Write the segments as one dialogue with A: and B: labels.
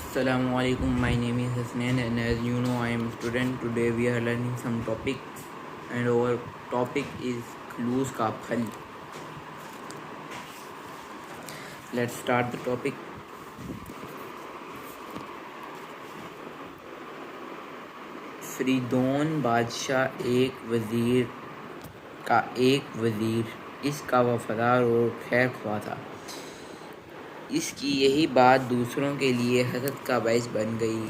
A: Assalamu alaikum. My name is Hasnain, and as you know, I am a student. Today we are learning some topics, and our topic is खलूस का फल. Let's start the topic. फरीदौन बादशाह एक वज़ीर इसका वफादार और खैर ख्वाह था. इसकी यही बात दूसरों के लिए हसद का बायस बन गई.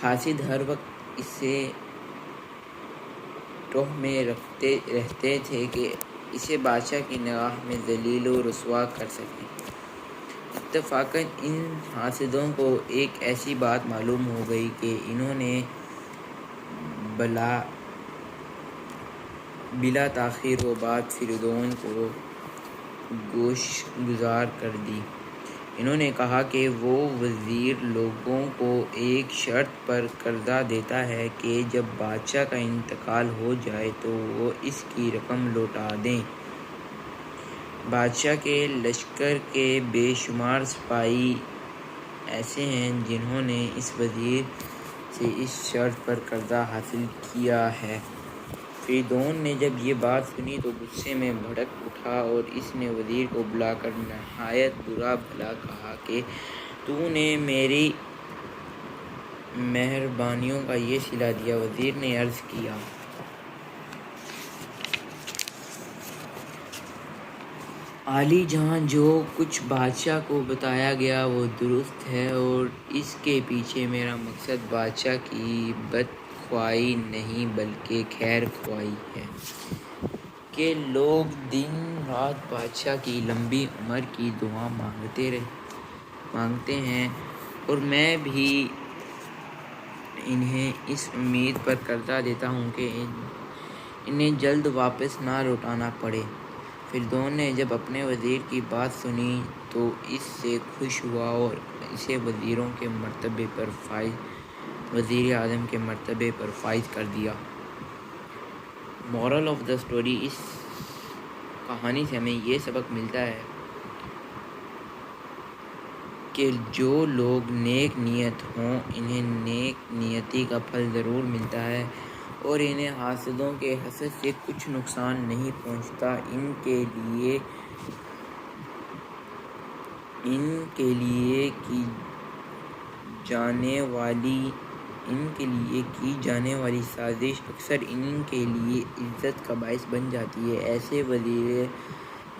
A: हासिद हर वक्त इसे टोह में रखते रहते थे कि इसे बादशाह की निगाह में ज़लील और रुसवा कर सकें. इत्तफ़ाक़न इन हासिदों को एक ऐसी बात मालूम हो गई कि इन्होंने बिला ताख़ीर वो बात फरीदौन को गोशगुज़ार कर दी. इन्होंने कहा कि वो वज़ीर लोगों को एक शर्त पर कर्ज़ा देता है कि जब बादशाह का इंतकाल हो जाए तो वो इसकी रकम लौटा दें. बादशाह के लश्कर के बेशुमार सिपाही ऐसे हैं जिन्होंने इस वज़ीर से इस शर्त पर कर्ज़ा हासिल किया है. फरीदौन ने जब ये बात सुनी तो गुस्से में भड़क उठा और इसने वज़ीर को बुलाकर नहायत बुरा भला कहा कि तूने मेरी मेहरबानियों का ये सिला दिया. वज़ीर ने अर्ज़ किया, आली जहाँ जो कुछ बादशाह को बताया गया वो दुरुस्त है और इसके पीछे मेरा मकसद बादशाह की बदख्वाही नहीं बल्कि खैर ख्वाही है कि लोग दिन रात बादशाह की लंबी उम्र की दुआ मांगते हैं और मैं भी इन्हें इस उम्मीद पर कर्ज़ा देता हूँ कि इन्हें जल्द वापस ना लौटाना पड़े. फरीदौन ने जब अपने वज़ीर की बात सुनी तो इससे खुश हुआ और इसे वज़ीर आज़म के मर्तबे पर फाइज कर दिया. मॉरल ऑफ द स्टोरी, इस कहानी से हमें ये सबक मिलता है कि जो लोग नेक नीयत हों इन्हें नेक नीयती का फल ज़रूर मिलता है और इन्हें हासिदों के हसद से कुछ नुकसान नहीं पहुंचता. इनके लिए की जाने वाली साजिश अक्सर इनके लिए इज़्ज़त का बायस बन जाती है. ऐसे वज़ीर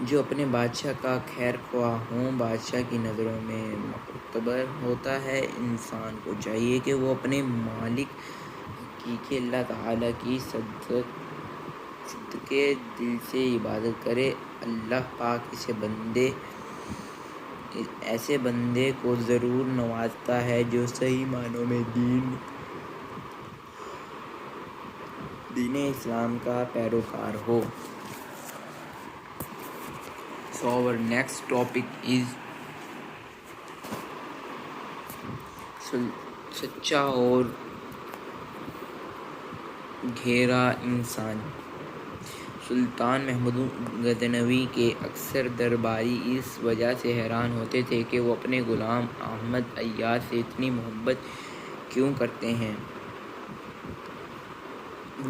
A: जो अपने बादशाह का खैर ख्वाह हों बादशाह की नज़रों में मुअतबर होता है. इंसान को चाहिए कि वो अपने मालिक हकीकी अल्लाह ताला की सदके दिल से इबादत करे. अल्लाह पाक ऐसे बंदे को ज़रूर नवाजता है जो सही मानों में दीन इस्लाम का पैरोकार हो. So our next topic is सच्चा और घेरा इंसान. सुल्तान महमूद गज़नवी के अक्सर दरबारी इस वजह से हैरान होते थे कि वो अपने ग़ुलाम अहमद अय्याज़ से इतनी मोहब्बत क्यों करते हैं,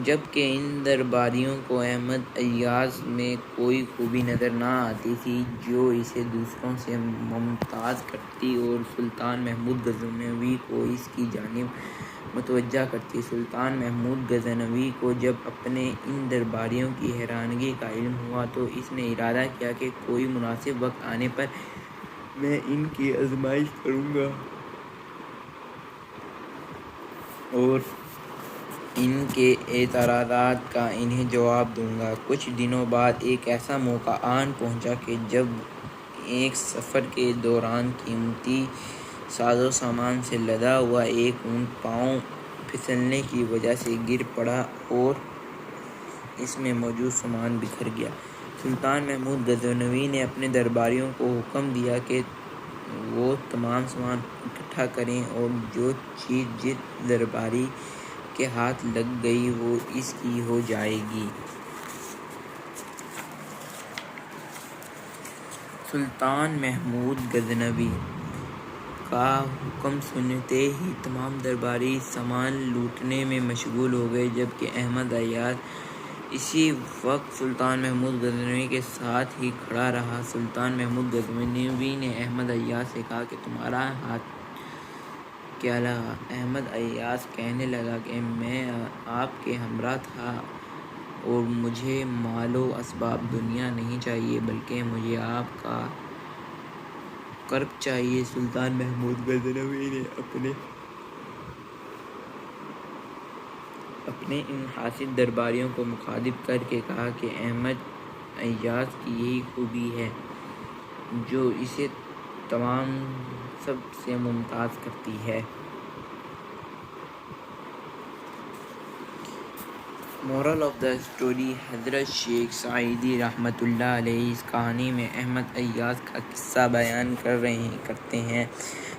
A: जबकि इन दरबारियों को अहमद अय्याज़ में कोई खूबी नज़र ना आती थी जो इसे दूसरों से मुमताज़ करती और सुल्तान महमूद गज़नवी को इसकी जानिब मुतवज्जा करती. सुल्तान महमूद गज़नवी को जब अपने इन दरबारियों की हैरानगी का इल्म हुआ तो इसने इरादा किया कि कोई मुनासिब वक्त आने पर मैं इनकी आज़माइश करूँगा और इनके एतराज़ात का इन्हें जवाब दूँगा. कुछ दिनों बाद एक ऐसा मौका आन पहुँचा कि जब एक सफ़र के दौरान कीमती साजो सामान से लदा हुआ एक ऊँट पाँव फिसलने की वजह से गिर पड़ा और इसमें मौजूद सामान बिखर गया. सुल्तान महमूद गज़नवी ने अपने दरबारियों को हुक्म दिया कि वो तमाम सामान इकट्ठा करें और जो चीज़ जिस दरबारी के हाथ लग गई वो इसकी हो जाएगी. सुल्तान महमूद गज़नवी کا حکم سنتے ہی تمام درباری سامان لوٹنے میں مشغول ہو گئے، جبکہ احمد عیاض اسی وقت سلطان محمود غزنوی کے ساتھ ہی کھڑا رہا۔ سلطان محمود غزنوی نے احمد عیاض سے کہا کہ تمہارا ہاتھ کیا لگا؟ احمد عیاض کہنے لگا کہ میں آپ کے ہمراہ تھا اور مجھے مال و اسباب دنیا نہیں چاہیے، بلکہ مجھے آپ کا قرب چاہیے۔ سلطان محمود غزنوی نے اپنے ان حاسد درباریوں کو مخاطب کر کے کہا کہ احمد عیاض کی یہی خوبی ہے جو اسے تمام سب سے ممتاز کرتی ہے۔ مورل آف دا اسٹوری: حضرت شیخ سعدی رحمۃ اللہ علیہ اس کہانی میں احمد عیاض کا قصہ بیان کرتے ہیں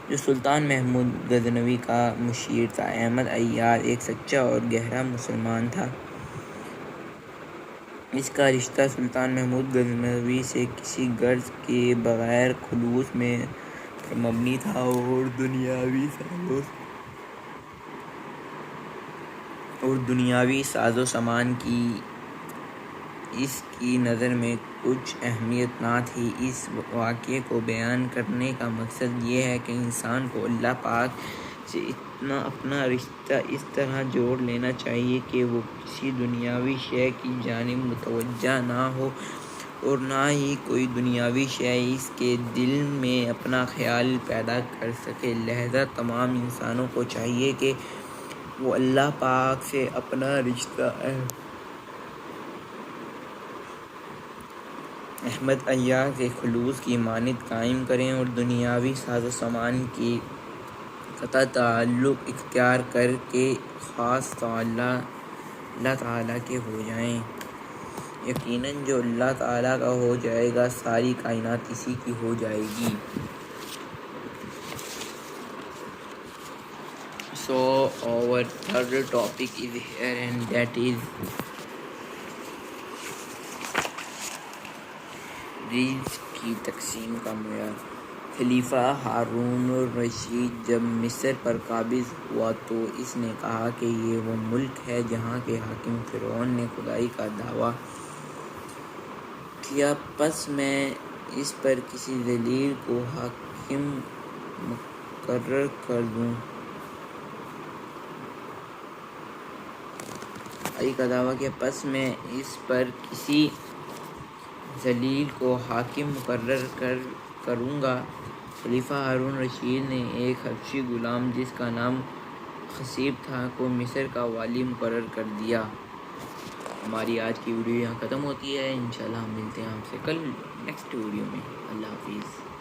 A: جو سلطان محمود غزنوی کا مشیر تھا۔ احمد عیاض ایک سچا اور گہرا مسلمان تھا۔ اس کا رشتہ سلطان محمود غزنوی سے کسی غرض کے بغیر خلوص پر مبنی تھا اور دنیاوی ساز و سامان کی اس کی نظر میں کچھ اہمیت نہ تھی۔ اس واقعے کو بیان کرنے کا مقصد یہ ہے کہ انسان کو اللہ پاک سے اپنا رشتہ اس طرح جوڑ لینا چاہیے کہ وہ کسی دنیاوی شے کی جانب متوجہ نہ ہو اور نہ ہی کوئی دنیاوی شے اس کے دل میں اپنا خیال پیدا کر سکے۔ لہٰذا تمام انسانوں کو چاہیے کہ وہ اللہ پاک سے اپنا رشتہ احمد عیاض کے خلوص کی مانند قائم کریں اور دنیاوی ساز و سامان کی قطع تعلق اختیار کر کے خاص اللہ تعالیٰ کے ہو جائیں۔ یقیناً جو اللہ تعالیٰ کا ہو جائے گا، ساری کائنات اسی کی ہو جائے گی۔ So our third topic is here, and that is رزق کی تقسیم کا معیار۔ خلیفہ ہارون الرشید جب مصر پر قابض ہوا تو اس نے کہا کہ یہ وہ ملک ہے جہاں کے حاکم فرعون نے خدائی کا دعویٰ کیا، پس میں اس پر کسی ذلیل کو حاکم مقرر کر دوں۔ پس میں اس پر کسی ذلیل کو حاکم مقرر کروں گا۔ خلیفہ ہارون الرشید نے ایک حبشی غلام جس کا نام خصیب تھا کو مصر کا والی مقرر کر دیا۔ ہماری آج کی ویڈیو یہاں ختم ہوتی ہے۔ انشاءاللہ ہم ملتے ہیں آپ سے کل نیکسٹ ویڈیو میں۔ اللہ حافظ۔